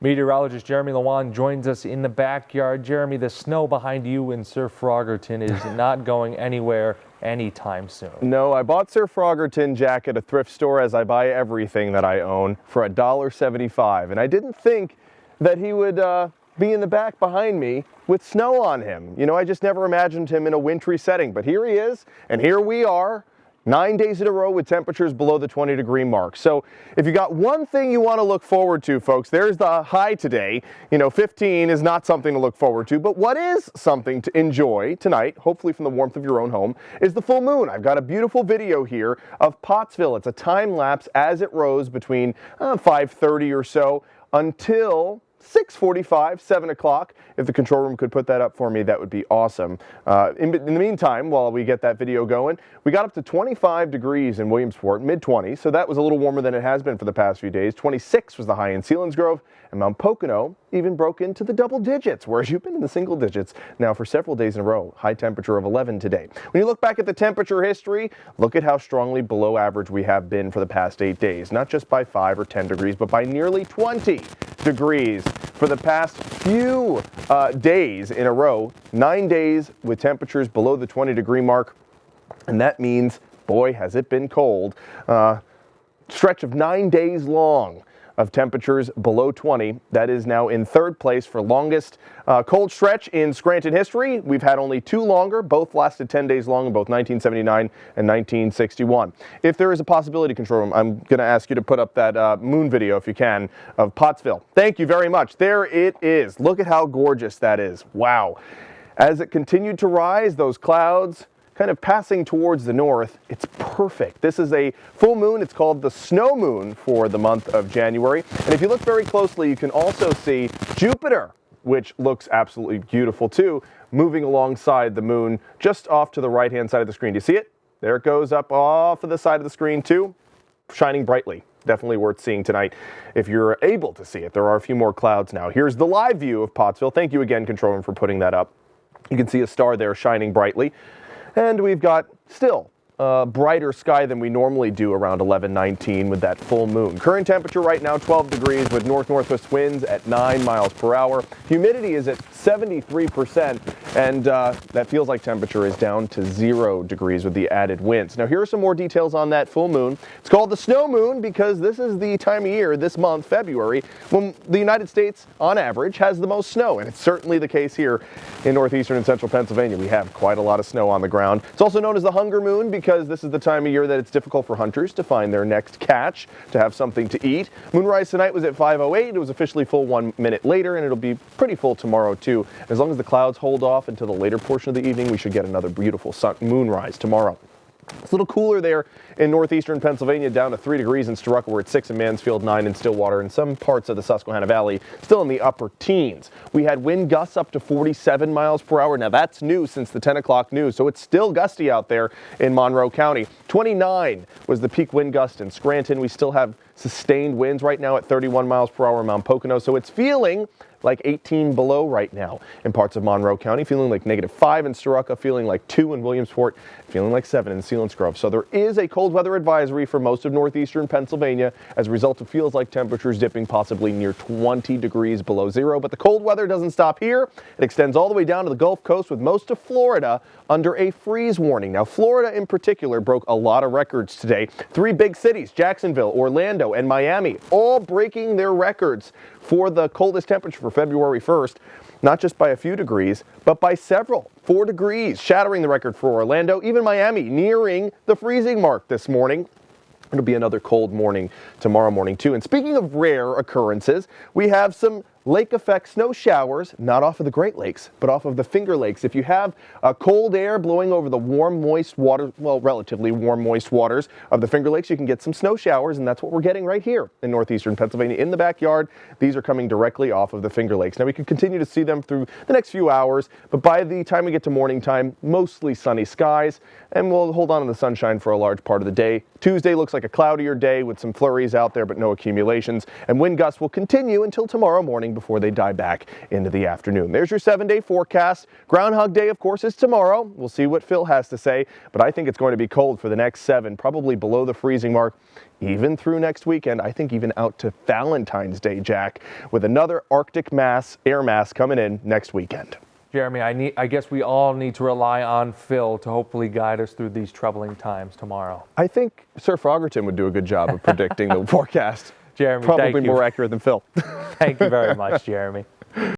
Meteorologist Jeremy Lewan joins us in the backyard. Jeremy, the snow behind you in Sir Froggerton is not going anywhere anytime soon. No, I bought Sir Froggerton Jack at a thrift store, as I buy everything that I own, for $1.75. And I didn't think that he would be in the back behind me with snow on him. You know, I just never imagined him in a wintry setting. But here he is, and here we are. 9 days in a row with temperatures below the 20-degree mark. So if you got one thing you want to look forward to, folks, there's the high today. You know, 15 is not something to look forward to, but what is something to enjoy tonight, hopefully from the warmth of your own home, is the full moon. I've got a beautiful video here of Pottsville. It's a time lapse as it rose between 5:30 or so until 6:45, 7 o'clock. If the control room could put that up for me, that would be awesome. In the meantime, while we get that video going, we got up to 25 degrees in Williamsport, mid-20s, so that was a little warmer than it has been for the past few days. 26 was the high in Selinsgrove, and Mount Pocono even broke into the double digits, whereas you've been in the single digits now for several days in a row. High temperature of 11 today. When you look back at the temperature history, look at how strongly below average we have been for the past 8 days, not just by 5 or 10 degrees, but by nearly 20 degrees for the past few days in a row. 9 days with temperatures below the 20-degree mark, and that means, boy, has it been cold. Stretch of 9 days long of temperatures below 20. That is now in third place for longest cold stretch in Scranton history. We've had only 2 longer. Both lasted 10 days long in both 1979 and 1961. If there is a possibility, control room, I'm going to ask you to put up that moon video, if you can, of Pottsville. Thank you very much. There it is. Look at how gorgeous that is. Wow. As it continued to rise, those clouds kind of passing towards the north, it's perfect. This is a full moon. It's called the snow moon for the month of January. And if you look very closely, you can also see Jupiter, which looks absolutely beautiful too, moving alongside the moon just off to the right-hand side of the screen. Do you see it? There it goes up off of the side of the screen too, shining brightly. Definitely worth seeing tonight if you're able to see it. There are a few more clouds now. Here's the live view of Pottsville. Thank you again, control room, for putting that up. You can see a star there shining brightly. And we've got still a brighter sky than we normally do around 11:19 with that full moon. Current temperature right now 12 degrees with north-northwest winds at 9 miles per hour. Humidity is at 73%, and that feels like temperature is down to 0 degrees with the added winds. Now here are some more details on that full moon. It's called the snow moon because this is the time of year, this month, February, when the United States, on average, has the most snow, and it's certainly the case here in northeastern and central Pennsylvania. We have quite a lot of snow on the ground. It's also known as the hunger moon because this is the time of year that it's difficult for hunters to find their next catch, to have something to eat. Moonrise tonight was at 5:08. It was officially full 1 minute later, and it'll be pretty full tomorrow too. As long as the clouds hold off until the later portion of the evening, we should get another beautiful moonrise tomorrow. It's a little cooler there in northeastern Pennsylvania, down to 3 degrees in Storuca. We're at 6 in Mansfield, 9 in Stillwater, and some parts of the Susquehanna Valley still in the upper teens. We had wind gusts up to 47 miles per hour. Now that's new since the 10 o'clock news, so it's still gusty out there in Monroe County. 29 was the peak wind gust in Scranton. We still have sustained winds right now at 31 miles per hour in Mount Pocono, so it's feeling like 18 below right now in parts of Monroe County, feeling like -5 in Storuca, feeling like 2 in Williamsport, feeling like 7 in Selinsgrove. So there is a cold weather advisory for most of northeastern Pennsylvania. As a result, it feels like temperatures dipping possibly near 20 degrees below 0. But the cold weather doesn't stop here. It extends all the way down to the Gulf Coast, with most of Florida under a freeze warning. Now, Florida in particular broke a lot of records today. 3 big cities, Jacksonville, Orlando, and Miami, all breaking their records for the coldest temperature for February 1st, not just by a few degrees, but by several. 4 degrees, shattering the record for Orlando. Even Miami nearing the freezing mark this morning. It'll be another cold morning tomorrow morning too. And speaking of rare occurrences, we have some lake effect snow showers, not off of the Great Lakes, but off of the Finger Lakes. If you have cold air blowing over the warm, moist water, well, relatively warm, moist waters of the Finger Lakes, you can get some snow showers, and that's what we're getting right here in northeastern Pennsylvania in the backyard. These are coming directly off of the Finger Lakes. Now, we could continue to see them through the next few hours, but by the time we get to morning time, mostly sunny skies, and we'll hold on to the sunshine for a large part of the day. Tuesday looks like a cloudier day with some flurries out there, but no accumulations, and wind gusts will continue until tomorrow morning morning before they die back into the afternoon. There's your 7-day forecast. Groundhog Day, of course, is tomorrow. We'll see what Phil has to say, but I think it's going to be cold for the next 7, probably below the freezing mark, even through next weekend. I think even out to Valentine's Day, Jack, with another Arctic air mass coming in next weekend. Jeremy, I guess we all need to rely on Phil to hopefully guide us through these troubling times tomorrow. I think Sir Froggerton would do a good job of predicting the forecast. Jeremy, Probably thank you. more accurate than Phil. Thank you very much, Jeremy.